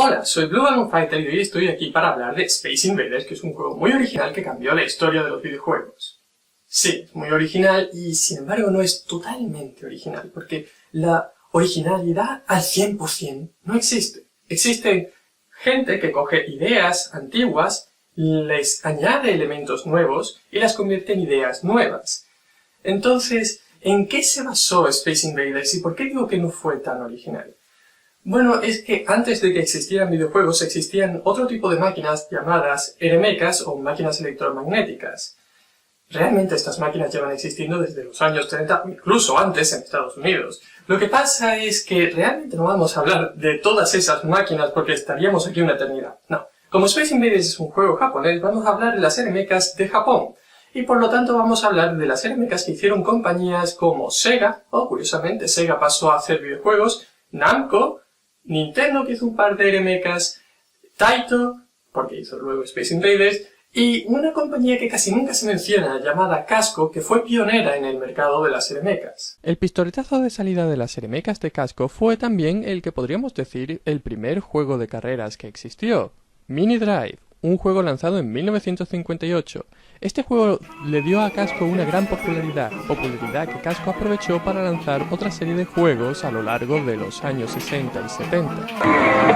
Hola, soy Blue Balloon Fighter y hoy estoy aquí para hablar de Space Invaders, que es un juego muy original que cambió la historia de los videojuegos. Sí, es muy original y sin embargo no es totalmente original, porque la originalidad al 100% no existe. Existe gente que coge ideas antiguas, les añade elementos nuevos y las convierte en ideas nuevas. Entonces, ¿en qué se basó Space Invaders y por qué digo que no fue tan original? Bueno, es que antes de que existieran videojuegos existían otro tipo de máquinas llamadas RMKs o máquinas electromagnéticas. Realmente estas máquinas llevan existiendo desde los años 30, incluso antes en Estados Unidos. Lo que pasa es que realmente no vamos a hablar de todas esas máquinas porque estaríamos aquí una eternidad. No. Como Space Invaders es un juego japonés, vamos a hablar de las RMKs de Japón. Y por lo tanto vamos a hablar de las RMKs que hicieron compañías como Sega, o curiosamente Sega pasó a hacer videojuegos, Namco, Nintendo, que hizo un par de RMKs, Taito, porque hizo luego Space Invaders, y una compañía que casi nunca se menciona, llamada Casco, que fue pionera en el mercado de las RMKs. El pistoletazo de salida de las RMKs de Casco fue también el que podríamos decir el primer juego de carreras que existió, Mini Drive, un juego lanzado en 1958. Este juego le dio a Casco una gran popularidad que Casco aprovechó para lanzar otra serie de juegos a lo largo de los años 60 y 70.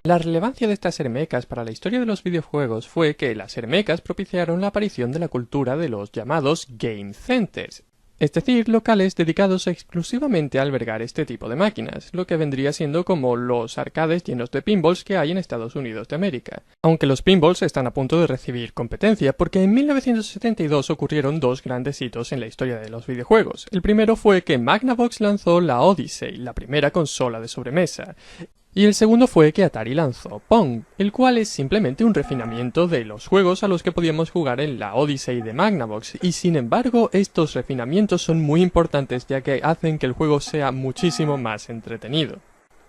La relevancia de estas RMKs para la historia de los videojuegos fue que las RMKs propiciaron la aparición de la cultura de los llamados Game Centers, es decir, locales dedicados exclusivamente a albergar este tipo de máquinas, lo que vendría siendo como los arcades llenos de pinballs que hay en Estados Unidos de América. Aunque los pinballs están a punto de recibir competencia, porque en 1972 ocurrieron dos grandes hitos en la historia de los videojuegos. El primero fue que Magnavox lanzó la Odyssey, la primera consola de sobremesa. Y el segundo fue que Atari lanzó Pong, el cual es simplemente un refinamiento de los juegos a los que podíamos jugar en la Odyssey de Magnavox, y sin embargo estos refinamientos son muy importantes ya que hacen que el juego sea muchísimo más entretenido.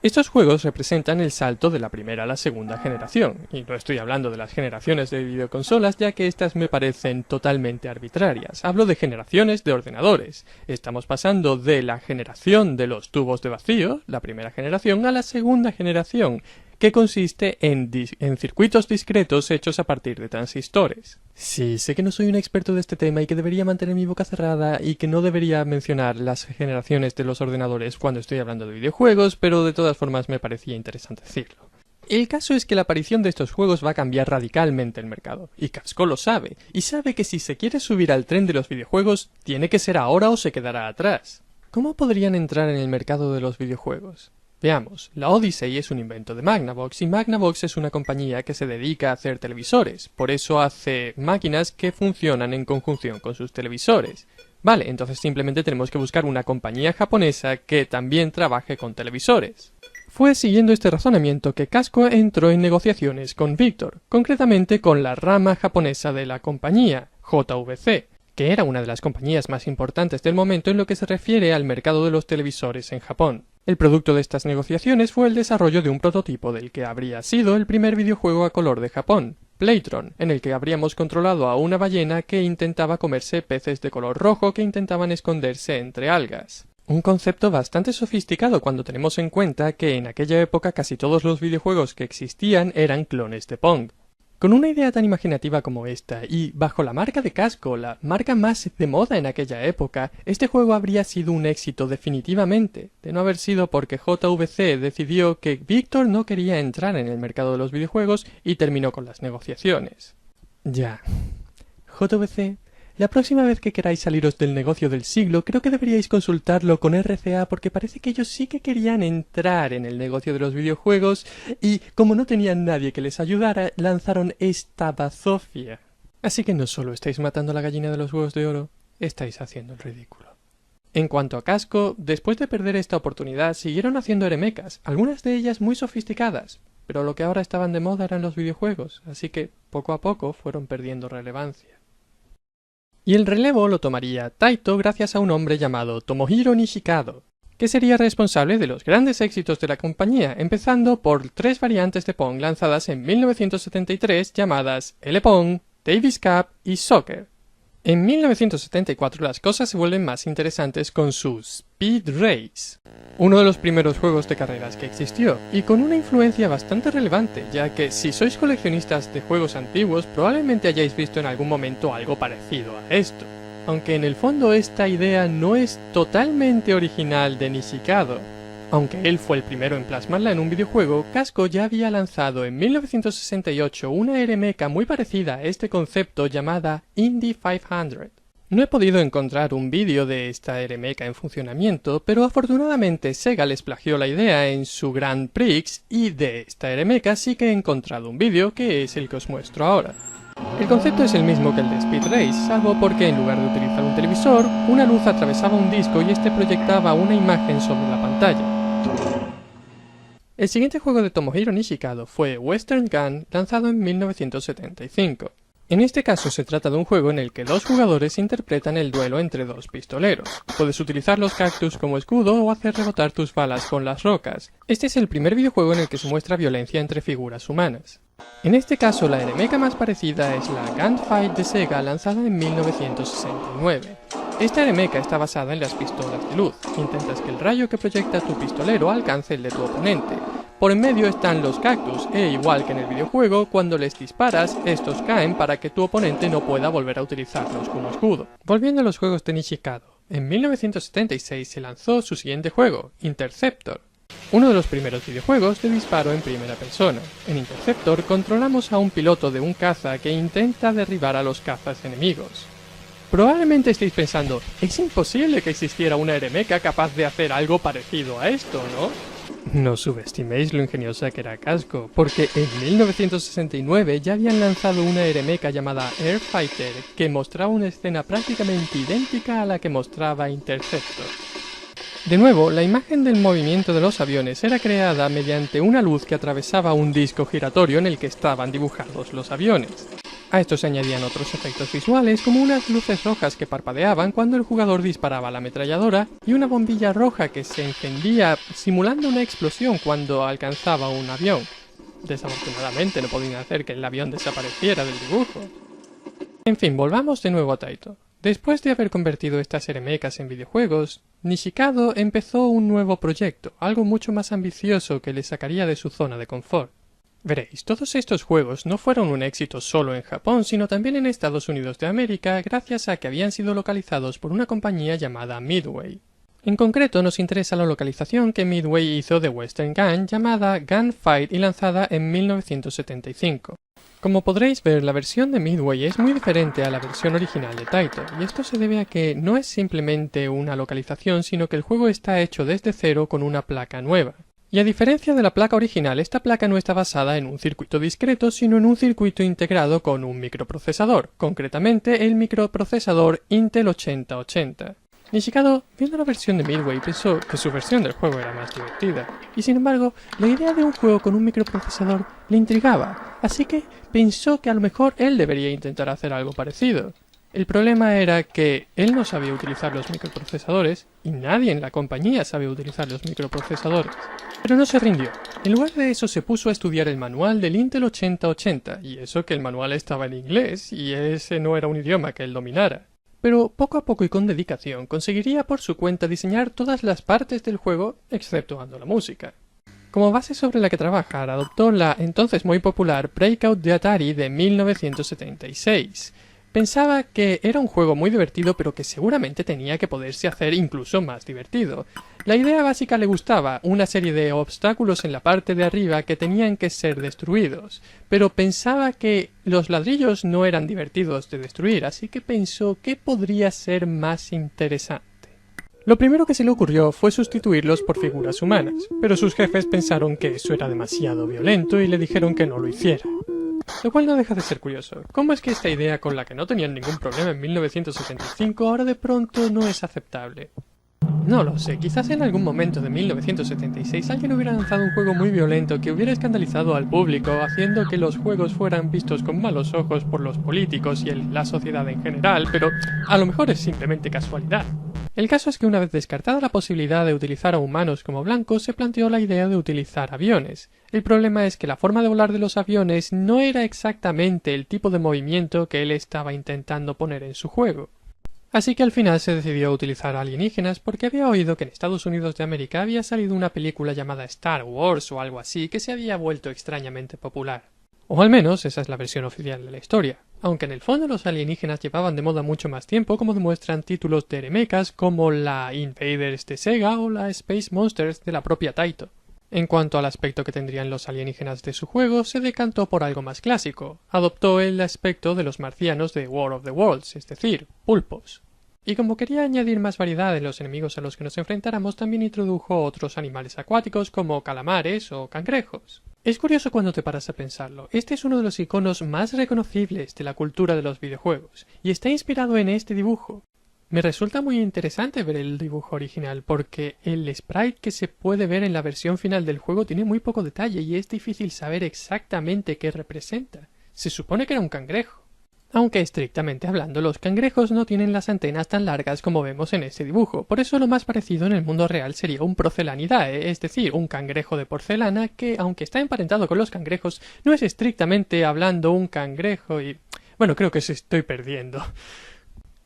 Estos juegos representan el salto de la primera a la segunda generación, y no estoy hablando de las generaciones de videoconsolas ya que estas me parecen totalmente arbitrarias, hablo de generaciones de ordenadores. Estamos pasando de la generación de los tubos de vacío, la primera generación, a la segunda generación, que consiste en circuitos discretos hechos a partir de transistores. Sí, sé que no soy un experto de este tema y que debería mantener mi boca cerrada y que no debería mencionar las generaciones de los ordenadores cuando estoy hablando de videojuegos, pero de todas formas me parecía interesante decirlo. El caso es que la aparición de estos juegos va a cambiar radicalmente el mercado, y Casco lo sabe, y sabe que si se quiere subir al tren de los videojuegos, tiene que ser ahora o se quedará atrás. ¿Cómo podrían entrar en el mercado de los videojuegos? Veamos, la Odyssey es un invento de Magnavox y Magnavox es una compañía que se dedica a hacer televisores, por eso hace máquinas que funcionan en conjunción con sus televisores. Vale, entonces simplemente tenemos que buscar una compañía japonesa que también trabaje con televisores. Fue siguiendo este razonamiento que Casco entró en negociaciones con Victor, concretamente con la rama japonesa de la compañía, JVC, que era una de las compañías más importantes del momento en lo que se refiere al mercado de los televisores en Japón. El producto de estas negociaciones fue el desarrollo de un prototipo del que habría sido el primer videojuego a color de Japón, Playtron, en el que habríamos controlado a una ballena que intentaba comerse peces de color rojo que intentaban esconderse entre algas. Un concepto bastante sofisticado cuando tenemos en cuenta que en aquella época casi todos los videojuegos que existían eran clones de Pong. Con una idea tan imaginativa como esta, y bajo la marca de Casco, la marca más de moda en aquella época, este juego habría sido un éxito definitivamente, de no haber sido porque JVC decidió que Victor no quería entrar en el mercado de los videojuegos y terminó con las negociaciones. Ya. JVC, la próxima vez que queráis saliros del negocio del siglo, creo que deberíais consultarlo con RCA porque parece que ellos sí que querían entrar en el negocio de los videojuegos y, como no tenían nadie que les ayudara, lanzaron esta bazofia. Así que no solo estáis matando a la gallina de los huevos de oro, estáis haciendo el ridículo. En cuanto a Casco, después de perder esta oportunidad siguieron haciendo eremecas, algunas de ellas muy sofisticadas, pero lo que ahora estaban de moda eran los videojuegos, así que poco a poco fueron perdiendo relevancia. Y el relevo lo tomaría Taito gracias a un hombre llamado Tomohiro Nishikado, que sería responsable de los grandes éxitos de la compañía, empezando por 3 variantes de Pong lanzadas en 1973 llamadas L-Pong, Davis Cup y Soccer. En 1974 las cosas se vuelven más interesantes con su Speed Race, uno de los primeros juegos de carreras que existió, y con una influencia bastante relevante, ya que si sois coleccionistas de juegos antiguos probablemente hayáis visto en algún momento algo parecido a esto. Aunque en el fondo esta idea no es totalmente original de Nishikado. Aunque él fue el primero en plasmarla en un videojuego, Casco ya había lanzado en 1968 una eremeca muy parecida a este concepto llamada Indy 500. No he podido encontrar un vídeo de esta eremeca en funcionamiento, pero afortunadamente Sega les plagió la idea en su Grand Prix y de esta eremeca sí que he encontrado un vídeo que es el que os muestro ahora. El concepto es el mismo que el de Speed Race, salvo porque en lugar de utilizar un televisor, una luz atravesaba un disco y este proyectaba una imagen sobre la pantalla. El siguiente juego de Tomohiro Nishikado fue Western Gun, lanzado en 1975. En este caso se trata de un juego en el que 2 jugadores interpretan el duelo entre 2 pistoleros. Puedes utilizar los cactus como escudo o hacer rebotar tus balas con las rocas. Este es el primer videojuego en el que se muestra violencia entre figuras humanas. En este caso la eremeca más parecida es la Gunfight de Sega, lanzada en 1969. Esta eremeca está basada en las pistolas de luz. Intentas que el rayo que proyecta tu pistolero alcance el de tu oponente. Por en medio están los cactus, e igual que en el videojuego, cuando les disparas, estos caen para que tu oponente no pueda volver a utilizarlos como escudo. Volviendo a los juegos de Nishikado, en 1976 se lanzó su siguiente juego, Interceptor, uno de los primeros videojuegos de disparo en primera persona. En Interceptor controlamos a un piloto de un caza que intenta derribar a los cazas enemigos. Probablemente estéis pensando, es imposible que existiera una eremeca capaz de hacer algo parecido a esto, ¿no? No subestiméis lo ingeniosa que era Casco, porque en 1969 ya habían lanzado una eremeca llamada Air Fighter que mostraba una escena prácticamente idéntica a la que mostraba Interceptor. De nuevo, la imagen del movimiento de los aviones era creada mediante una luz que atravesaba un disco giratorio en el que estaban dibujados los aviones. A esto se añadían otros efectos visuales como unas luces rojas que parpadeaban cuando el jugador disparaba la ametralladora y una bombilla roja que se encendía simulando una explosión cuando alcanzaba un avión. Desafortunadamente no podían hacer que el avión desapareciera del dibujo. En fin, volvamos de nuevo a Taito. Después de haber convertido estas eremecas en videojuegos, Nishikado empezó un nuevo proyecto, algo mucho más ambicioso que le sacaría de su zona de confort. Veréis, todos estos juegos no fueron un éxito solo en Japón, sino también en Estados Unidos de América, gracias a que habían sido localizados por una compañía llamada Midway. En concreto nos interesa la localización que Midway hizo de Western Gun, llamada Gunfight y lanzada en 1975. Como podréis ver, la versión de Midway es muy diferente a la versión original de Taito, y esto se debe a que no es simplemente una localización, sino que el juego está hecho desde cero con una placa nueva. Y a diferencia de la placa original, esta placa no está basada en un circuito discreto, sino en un circuito integrado con un microprocesador, concretamente el microprocesador Intel 8080. Nishikado, viendo la versión de Midway, pensó que su versión del juego era más divertida, y sin embargo, la idea de un juego con un microprocesador le intrigaba, así que pensó que a lo mejor él debería intentar hacer algo parecido. El problema era que él no sabía utilizar los microprocesadores, y nadie en la compañía sabía utilizar los microprocesadores. Pero no se rindió. En lugar de eso se puso a estudiar el manual del Intel 8080, y eso que el manual estaba en inglés, y ese no era un idioma que él dominara. Pero poco a poco y con dedicación conseguiría por su cuenta diseñar todas las partes del juego, exceptuando la música. Como base sobre la que trabajar, adoptó la entonces muy popular Breakout de Atari de 1976. Pensaba que era un juego muy divertido, pero que seguramente tenía que poderse hacer incluso más divertido. La idea básica le gustaba, una serie de obstáculos en la parte de arriba que tenían que ser destruidos, pero pensaba que los ladrillos no eran divertidos de destruir, así que pensó que podría ser más interesante. Lo primero que se le ocurrió fue sustituirlos por figuras humanas, pero sus jefes pensaron que eso era demasiado violento y le dijeron que no lo hiciera. Lo cual no deja de ser curioso. ¿Cómo es que esta idea con la que no tenían ningún problema en 1975 ahora de pronto no es aceptable? No lo sé, quizás en algún momento de 1976 alguien hubiera lanzado un juego muy violento que hubiera escandalizado al público, haciendo que los juegos fueran vistos con malos ojos por los políticos y la sociedad en general, pero a lo mejor es simplemente casualidad. El caso es que una vez descartada la posibilidad de utilizar a humanos como blancos, se planteó la idea de utilizar aviones. El problema es que la forma de volar de los aviones no era exactamente el tipo de movimiento que él estaba intentando poner en su juego. Así que al final se decidió utilizar alienígenas porque había oído que en Estados Unidos de América había salido una película llamada Star Wars o algo así que se había vuelto extrañamente popular. O al menos esa es la versión oficial de la historia, aunque en el fondo los alienígenas llevaban de moda mucho más tiempo, como demuestran títulos de mechas como la Invaders de Sega o la Space Monsters de la propia Taito. En cuanto al aspecto que tendrían los alienígenas de su juego, se decantó por algo más clásico. Adoptó el aspecto de los marcianos de War of the Worlds, es decir, pulpos. Y como quería añadir más variedad en los enemigos a los que nos enfrentáramos, también introdujo otros animales acuáticos como calamares o cangrejos. Es curioso cuando te paras a pensarlo, este es uno de los iconos más reconocibles de la cultura de los videojuegos, y está inspirado en este dibujo. Me resulta muy interesante ver el dibujo original porque el sprite que se puede ver en la versión final del juego tiene muy poco detalle y es difícil saber exactamente qué representa. Se supone que era un cangrejo. Aunque estrictamente hablando, los cangrejos no tienen las antenas tan largas como vemos en ese dibujo, por eso lo más parecido en el mundo real sería un Porcellanidae, es decir, un cangrejo de porcelana que, aunque está emparentado con los cangrejos, no es estrictamente hablando un cangrejo y... bueno, creo que se estoy perdiendo.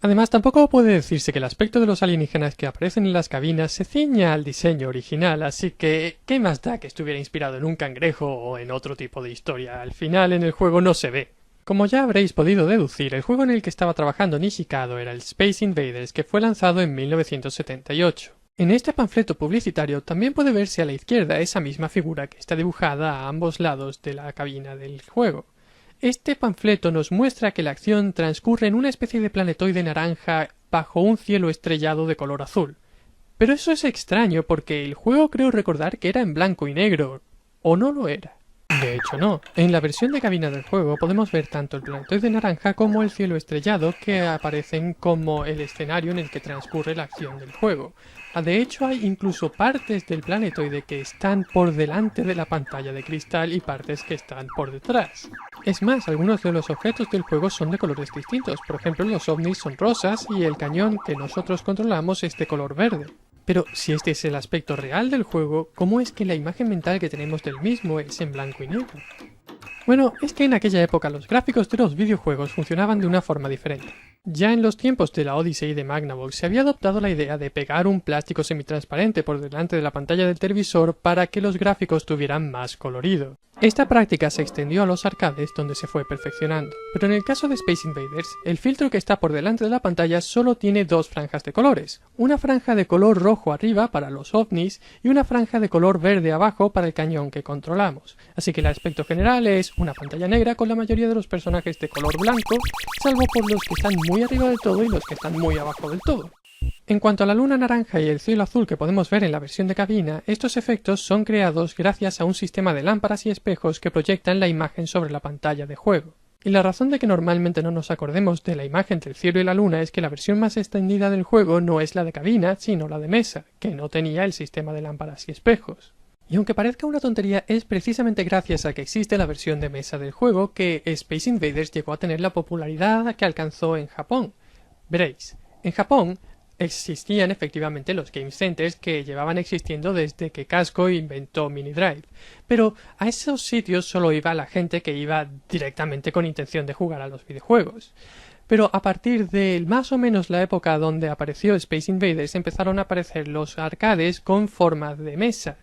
Además, tampoco puede decirse que el aspecto de los alienígenas que aparecen en las cabinas se ciña al diseño original, así que ¿qué más da que estuviera inspirado en un cangrejo o en otro tipo de historia? Al final en el juego no se ve. Como ya habréis podido deducir, el juego en el que estaba trabajando Nishikado era el Space Invaders, que fue lanzado en 1978. En este panfleto publicitario también puede verse a la izquierda esa misma figura que está dibujada a ambos lados de la cabina del juego. Este panfleto nos muestra que la acción transcurre en una especie de planetoide naranja bajo un cielo estrellado de color azul. Pero eso es extraño porque el juego creo recordar que era en blanco y negro. ¿O no lo era? De hecho no. En la versión de cabina del juego podemos ver tanto el planetoide naranja como el cielo estrellado que aparecen como el escenario en el que transcurre la acción del juego. De hecho hay incluso partes del planetoide que están por delante de la pantalla de cristal y partes que están por detrás. Es más, algunos de los objetos del juego son de colores distintos, por ejemplo los ovnis son rosas y el cañón que nosotros controlamos es de color verde. Pero si este es el aspecto real del juego, ¿cómo es que la imagen mental que tenemos del mismo es en blanco y negro? Bueno, es que en aquella época los gráficos de los videojuegos funcionaban de una forma diferente. Ya en los tiempos de la Odyssey de Magnavox se había adoptado la idea de pegar un plástico semitransparente por delante de la pantalla del televisor para que los gráficos tuvieran más colorido. Esta práctica se extendió a los arcades donde se fue perfeccionando, pero en el caso de Space Invaders, el filtro que está por delante de la pantalla solo tiene dos franjas de colores, una franja de color rojo arriba para los ovnis y una franja de color verde abajo para el cañón que controlamos, así que el aspecto general es una pantalla negra con la mayoría de los personajes de color blanco, salvo por los que están muy arriba del todo y los que están muy abajo del todo. En cuanto a la luna naranja y el cielo azul que podemos ver en la versión de cabina, estos efectos son creados gracias a un sistema de lámparas y espejos que proyectan la imagen sobre la pantalla de juego. Y la razón de que normalmente no nos acordemos de la imagen del cielo y la luna es que la versión más extendida del juego no es la de cabina, sino la de mesa, que no tenía el sistema de lámparas y espejos. Y aunque parezca una tontería, es precisamente gracias a que existe la versión de mesa del juego que Space Invaders llegó a tener la popularidad que alcanzó en Japón. Veréis, en Japón existían efectivamente los Game Centers que llevaban existiendo desde que Casco inventó Mini Drive, pero a esos sitios solo iba la gente que iba directamente con intención de jugar a los videojuegos. Pero a partir de más o menos la época donde apareció Space Invaders empezaron a aparecer los arcades con forma de mesa.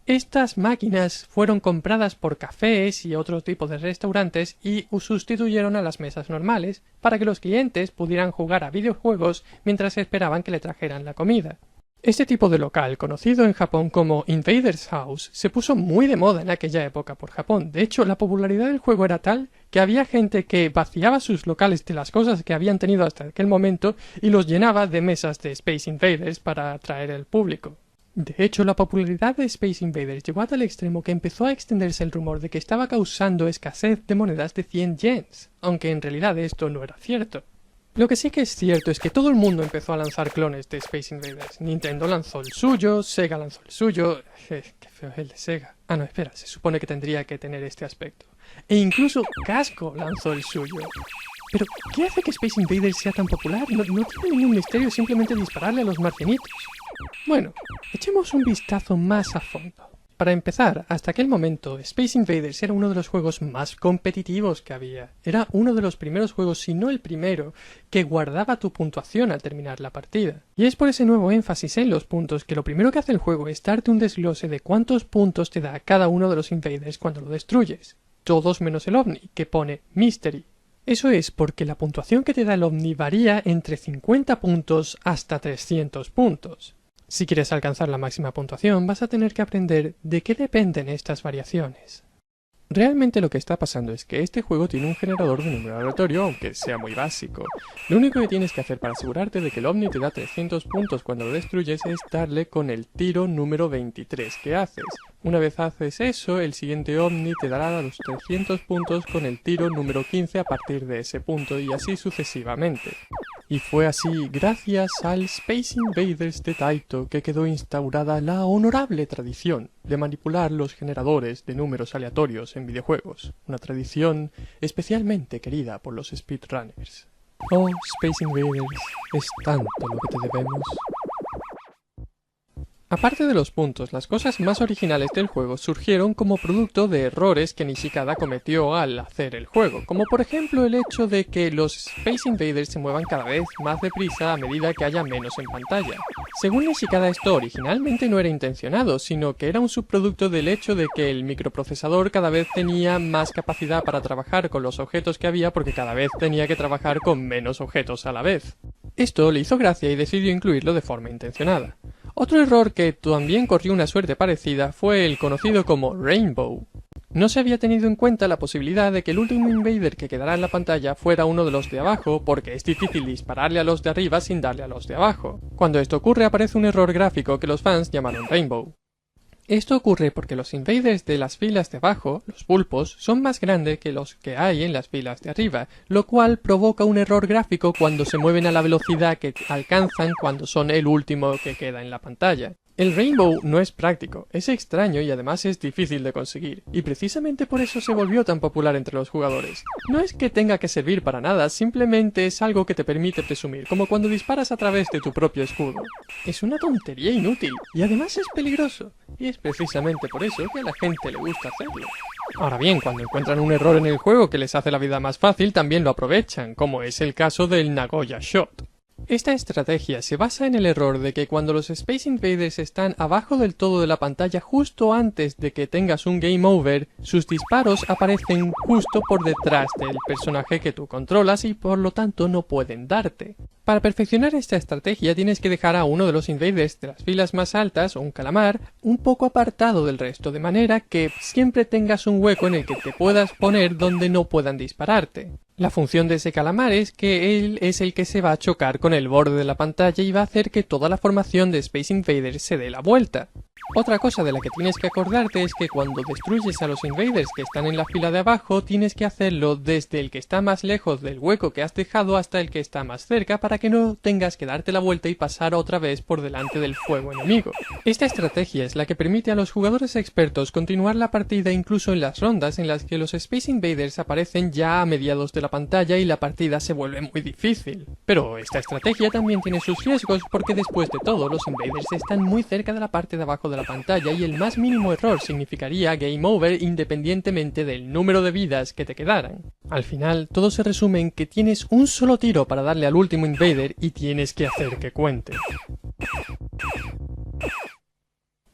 Estas máquinas fueron compradas por cafés y otro tipo de restaurantes y sustituyeron a las mesas normales para que los clientes pudieran jugar a videojuegos mientras esperaban que le trajeran la comida. Este tipo de local, conocido en Japón como Invaders House, se puso muy de moda en aquella época por Japón. De hecho, la popularidad del juego era tal que había gente que vaciaba sus locales de las cosas que habían tenido hasta aquel momento y los llenaba de mesas de Space Invaders para atraer al público. De hecho, la popularidad de Space Invaders llegó a tal extremo que empezó a extenderse el rumor de que estaba causando escasez de monedas de 100 yens, aunque en realidad esto no era cierto. Lo que sí que es cierto es que todo el mundo empezó a lanzar clones de Space Invaders. Nintendo lanzó el suyo, Sega lanzó el suyo... qué feo es el de Sega. Ah, no, espera, se supone que tendría que tener este aspecto. E incluso Casco lanzó el suyo. Pero, ¿qué hace que Space Invaders sea tan popular? No tiene ningún misterio, simplemente dispararle a los marcianitos. Bueno, echemos un vistazo más a fondo. Para empezar, hasta aquel momento, Space Invaders era uno de los juegos más competitivos que había. Era uno de los primeros juegos, si no el primero, que guardaba tu puntuación al terminar la partida. Y es por ese nuevo énfasis en los puntos que lo primero que hace el juego es darte un desglose de cuántos puntos te da cada uno de los Invaders cuando lo destruyes. Todos menos el OVNI, que pone Mystery. Eso es porque la puntuación que te da el OVNI varía entre 50 puntos hasta 300 puntos. Si quieres alcanzar la máxima puntuación, vas a tener que aprender de qué dependen estas variaciones. Realmente lo que está pasando es que este juego tiene un generador de número aleatorio, aunque sea muy básico. Lo único que tienes que hacer para asegurarte de que el OVNI te da 300 puntos cuando lo destruyes es darle con el tiro número 23 que haces. Una vez haces eso, el siguiente OVNI te dará los 300 puntos con el tiro número 15 a partir de ese punto y así sucesivamente. Y fue así, gracias al Space Invaders de Taito, que quedó instaurada la honorable tradición de manipular los generadores de números aleatorios en videojuegos, una tradición especialmente querida por los speedrunners. Oh, Space Invaders, es tanto lo que te debemos. Aparte de los puntos, las cosas más originales del juego surgieron como producto de errores que Nishikada cometió al hacer el juego, como por ejemplo el hecho de que los Space Invaders se muevan cada vez más deprisa a medida que haya menos en pantalla. Según Nishikada, esto originalmente no era intencionado, sino que era un subproducto del hecho de que el microprocesador cada vez tenía más capacidad para trabajar con los objetos que había porque cada vez tenía que trabajar con menos objetos a la vez. Esto le hizo gracia y decidió incluirlo de forma intencionada. Otro error que también corrió una suerte parecida fue el conocido como Rainbow. No se había tenido en cuenta la posibilidad de que el último invader que quedara en la pantalla fuera uno de los de abajo, porque es difícil dispararle a los de arriba sin darle a los de abajo. Cuando esto ocurre aparece un error gráfico que los fans llamaron Rainbow. Esto ocurre porque los invaders de las filas de abajo, los pulpos, son más grandes que los que hay en las filas de arriba, lo cual provoca un error gráfico cuando se mueven a la velocidad que alcanzan cuando son el último que queda en la pantalla. El Rainbow no es práctico, es extraño y además es difícil de conseguir, y precisamente por eso se volvió tan popular entre los jugadores. No es que tenga que servir para nada, simplemente es algo que te permite presumir, como cuando disparas a través de tu propio escudo. Es una tontería inútil, y además es peligroso, y es precisamente por eso que a la gente le gusta hacerlo. Ahora bien, cuando encuentran un error en el juego que les hace la vida más fácil, también lo aprovechan, como es el caso del Nagoya Shot. Esta estrategia se basa en el error de que cuando los Space Invaders están abajo del todo de la pantalla justo antes de que tengas un Game Over, sus disparos aparecen justo por detrás del personaje que tú controlas y por lo tanto no pueden darte. Para perfeccionar esta estrategia tienes que dejar a uno de los invaders de las filas más altas, o un calamar, un poco apartado del resto, de manera que siempre tengas un hueco en el que te puedas poner donde no puedan dispararte. La función de ese calamar es que él es el que se va a chocar con el borde de la pantalla y va a hacer que toda la formación de Space Invaders se dé la vuelta. Otra cosa de la que tienes que acordarte es que cuando destruyes a los invaders que están en la fila de abajo, tienes que hacerlo desde el que está más lejos del hueco que has dejado hasta el que está más cerca para que no tengas que darte la vuelta y pasar otra vez por delante del fuego enemigo. Esta estrategia es la que permite a los jugadores expertos continuar la partida incluso en las rondas en las que los Space Invaders aparecen ya a mediados de la pantalla y la partida se vuelve muy difícil. Pero esta estrategia también tiene sus riesgos porque después de todo los invaders están muy cerca de la parte de abajo de la pantalla y el más mínimo error significaría Game Over independientemente del número de vidas que te quedaran. Al final, todo se resume en que tienes un solo tiro para darle al último invader y tienes que hacer que cuente.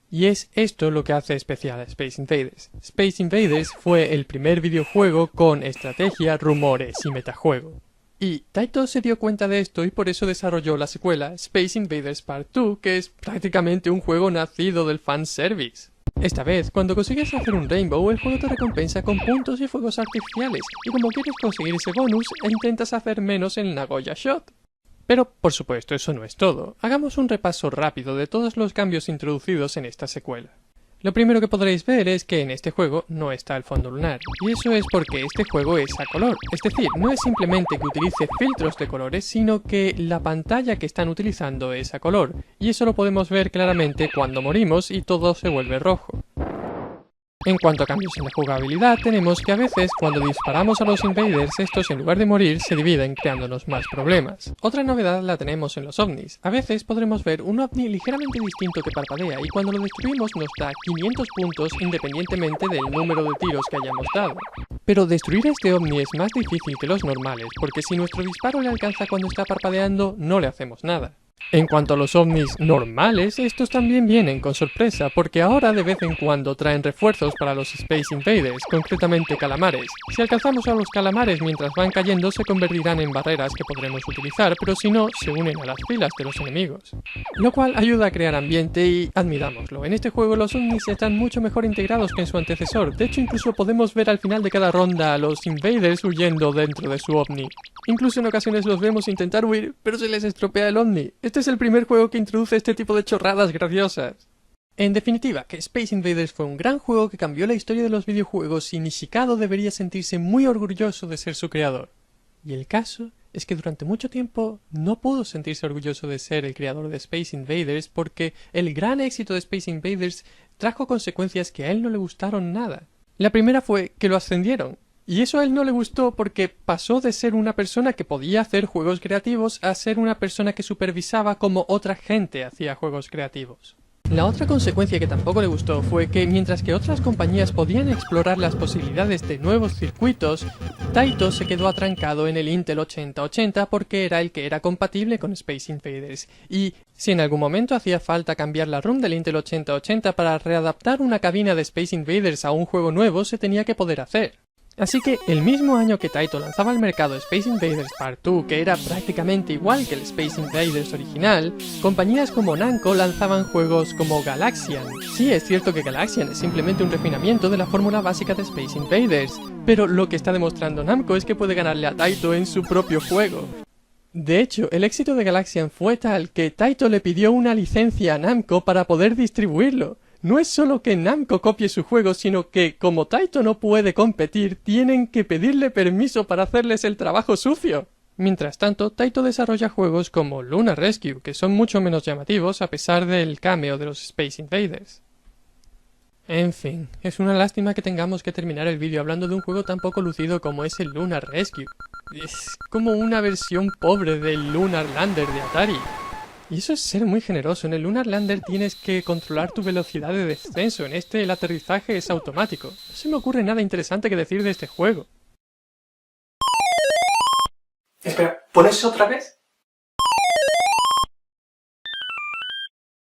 Y es esto lo que hace especial a Space Invaders. Space Invaders fue el primer videojuego con estrategia, rumores y metajuego. Y Taito se dio cuenta de esto y por eso desarrolló la secuela Space Invaders Part 2, que es prácticamente un juego nacido del fanservice. Esta vez, cuando consigues hacer un Rainbow, el juego te recompensa con puntos y fuegos artificiales, y como quieres conseguir ese bonus, intentas hacer menos en Nagoya Shot. Pero, por supuesto, eso no es todo. Hagamos un repaso rápido de todos los cambios introducidos en esta secuela. Lo primero que podréis ver es que en este juego no está el fondo lunar, y eso es porque este juego es a color, es decir, no es simplemente que utilice filtros de colores, sino que la pantalla que están utilizando es a color, y eso lo podemos ver claramente cuando morimos y todo se vuelve rojo. En cuanto a cambios en la jugabilidad, tenemos que a veces cuando disparamos a los invaders, estos en lugar de morir se dividen creándonos más problemas. Otra novedad la tenemos en los ovnis. A veces podremos ver un ovni ligeramente distinto que parpadea y cuando lo destruimos nos da 500 puntos independientemente del número de tiros que hayamos dado. Pero destruir este ovni es más difícil que los normales, porque si nuestro disparo le alcanza cuando está parpadeando, no le hacemos nada. En cuanto a los ovnis normales, estos también vienen con sorpresa, porque ahora de vez en cuando traen refuerzos para los Space Invaders, concretamente calamares. Si alcanzamos a los calamares mientras van cayendo, se convertirán en barreras que podremos utilizar, pero si no, se unen a las filas de los enemigos. Lo cual ayuda a crear ambiente y, admitámoslo, en este juego los ovnis están mucho mejor integrados que en su antecesor. De hecho, incluso podemos ver al final de cada ronda a los invaders huyendo dentro de su ovni. Incluso en ocasiones los vemos intentar huir, pero se les estropea el ovni. Este es el primer juego que introduce este tipo de chorradas graciosas. En definitiva, que Space Invaders fue un gran juego que cambió la historia de los videojuegos y Nishikado debería sentirse muy orgulloso de ser su creador. Y el caso es que durante mucho tiempo no pudo sentirse orgulloso de ser el creador de Space Invaders porque el gran éxito de Space Invaders trajo consecuencias que a él no le gustaron nada. La primera fue que lo ascendieron. Y eso a él no le gustó porque pasó de ser una persona que podía hacer juegos creativos a ser una persona que supervisaba como otra gente hacía juegos creativos. La otra consecuencia que tampoco le gustó fue que mientras que otras compañías podían explorar las posibilidades de nuevos circuitos, Taito se quedó atrancado en el Intel 8080 porque era el que era compatible con Space Invaders, y si en algún momento hacía falta cambiar la ROM del Intel 8080 para readaptar una cabina de Space Invaders a un juego nuevo, se tenía que poder hacer. Así que el mismo año que Taito lanzaba al mercado Space Invaders Part 2, que era prácticamente igual que el Space Invaders original, compañías como Namco lanzaban juegos como Galaxian. Sí, es cierto que Galaxian es simplemente un refinamiento de la fórmula básica de Space Invaders, pero lo que está demostrando Namco es que puede ganarle a Taito en su propio juego. De hecho, el éxito de Galaxian fue tal que Taito le pidió una licencia a Namco para poder distribuirlo. No es solo que Namco copie su juego, sino que, como Taito no puede competir, tienen que pedirle permiso para hacerles el trabajo sucio. Mientras tanto, Taito desarrolla juegos como Lunar Rescue, que son mucho menos llamativos a pesar del cameo de los Space Invaders. En fin, es una lástima que tengamos que terminar el vídeo hablando de un juego tan poco lucido como es el Lunar Rescue. Es como una versión pobre del Lunar Lander de Atari. Y eso es ser muy generoso. En el Lunar Lander tienes que controlar tu velocidad de descenso. En este el aterrizaje es automático. No se me ocurre nada interesante que decir de este juego. Espera, ¿pones otra vez?